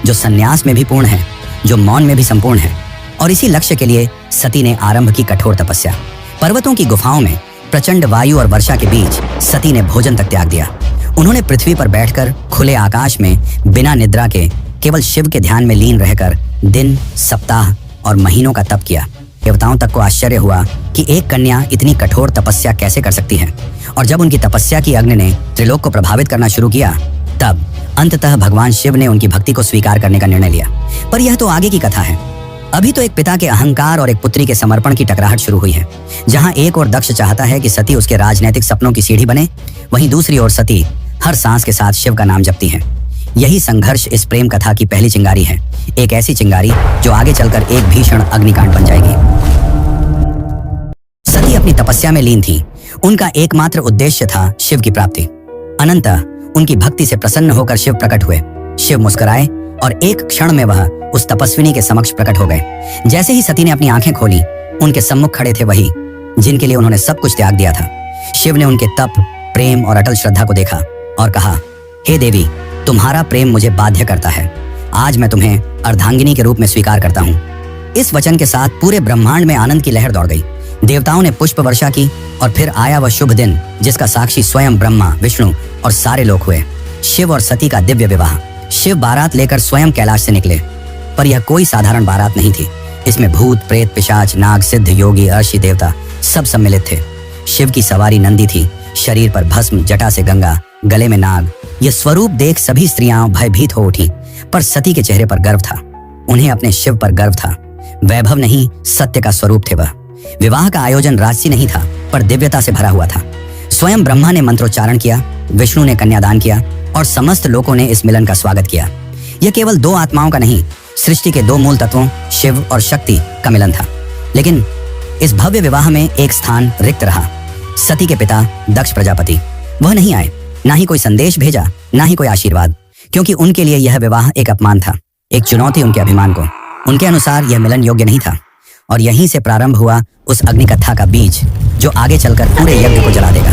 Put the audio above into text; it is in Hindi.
जो संन्यास में भी पूर्ण है, जो मौन में भी संपूर्ण है। और इसी लक्ष्य के लिए सती ने आरंभ की कठोर तपस्या। पर्वतों की गुफाओं में प्रचंड वायु और वर्षा के बीच सती ने भोजन तक त्याग दिया। उन्होंने पृथ्वी पर बैठकर खुले आकाश में बिना निद्रा के केवल शिव के ध्यान में लीन रहकर दिन, सप्ताह और महीनों का तप किया। देवताओं तक को आश्चर्य हुआ कि एक कन्या इतनी कठोर तपस्या कैसे कर सकती है। और जब उनकी तपस्या की अग्नि ने त्रिलोक को प्रभावित करना शुरू किया, तब अंततः भगवान शिव ने उनकी भक्ति को स्वीकार करने का निर्णय लिया। पर यह तो आगे की कथा है। अभी तो एक पिता के अहंकार और एक पुत्री के समर्पण की टकराहट शुरू हुई है। जहां एक और दक्ष चाहता है कि सती उसके राजनैतिक सपनों की सीढ़ी बने, वहीं दूसरी ओर सती हर सांस के साथ शिव का नाम जपती है। यही संघर्ष इस प्रेम कथा की पहली चिंगारी है, एक ऐसी चिंगारी जो आगे चलकर एक भीषण अग्निकांड बन जाएगी। सती अपनी तपस्या में लीन थी। उनका एकमात्र उद्देश्य था शिव की प्राप्ति। अनंतः उनकी भक्ति से प्रसन्न होकर शिव प्रकट हुए। शिव मुस्कुराए और एक क्षण में वह उस तपस्विनी के समक्ष प्रकट हो गए। जैसे ही सती ने अपनी आंखें खोली, उनके सम्मुख खड़े थे वही जिनके लिए उन्होंने सब कुछ त्याग दिया था। शिव ने उनके तप, प्रेम और अटल श्रद्धा को देखा और कहा, हे देवी, तुम्हारा प्रेम मुझे बाध्य करता है। आज मैं तुम्हें अर्धांगिनी के रूप में स्वीकार करता हूँ। इस वचन के साथ पूरे ब्रह्मांड में आनंद की लहर दौड़ गई। देवताओं ने पुष्प वर्षा की और फिर आया वह शुभ दिन जिसका साक्षी स्वयं ब्रह्मा, विष्णु और सारे लोग हुए। शिव और सती का दिव्य विवाह। शिव बारात लेकर स्वयं कैलाश से निकले, पर यह कोई साधारण बारात नहीं थी। इसमें भूत, प्रेत, पिशाच, नाग, सिद्ध, योगी, अर्षि, देवता सब सम्मिलित थे। शिव की सवारी नंदी थी, शरीर पर भस्म, जटा से गंगा, गले में नाग। यह स्वरूप देख सभी स्त्रियां भयभीत हो उठी, पर सती के चेहरे पर गर्व था। उन्हें अपने शिव पर गर्व था। वैभव नहीं, सत्य का स्वरूप थे वह। विवाह का आयोजन राजसी नहीं था, पर दिव्यता से भरा हुआ था। स्वयं ब्रह्मा ने मंत्रोच्चारण किया, विष्णु ने कन्यादान किया और समस्त लोगों ने इस मिलन का स्वागत किया। यह केवल दो आत्माओं का नहीं, सृष्टि के दो मूल तत्वों शिव और शक्ति का मिलन था। लेकिन इस भव्य विवाह में एक स्थान रिक्त रहा। सती के पिता दक्ष प्रजापति, वह नहीं आए। ना ही कोई संदेश भेजा, ना ही कोई आशीर्वाद, क्योंकि उनके लिए यह विवाह एक अपमान था, एक चुनौती उनके अभिमान को। उनके अनुसार यह मिलन योग्य नहीं था। और यहीं से प्रारंभ हुआ उस अग्निकथा का बीज जो आगे चलकर पूरे यज्ञ को जला देगा।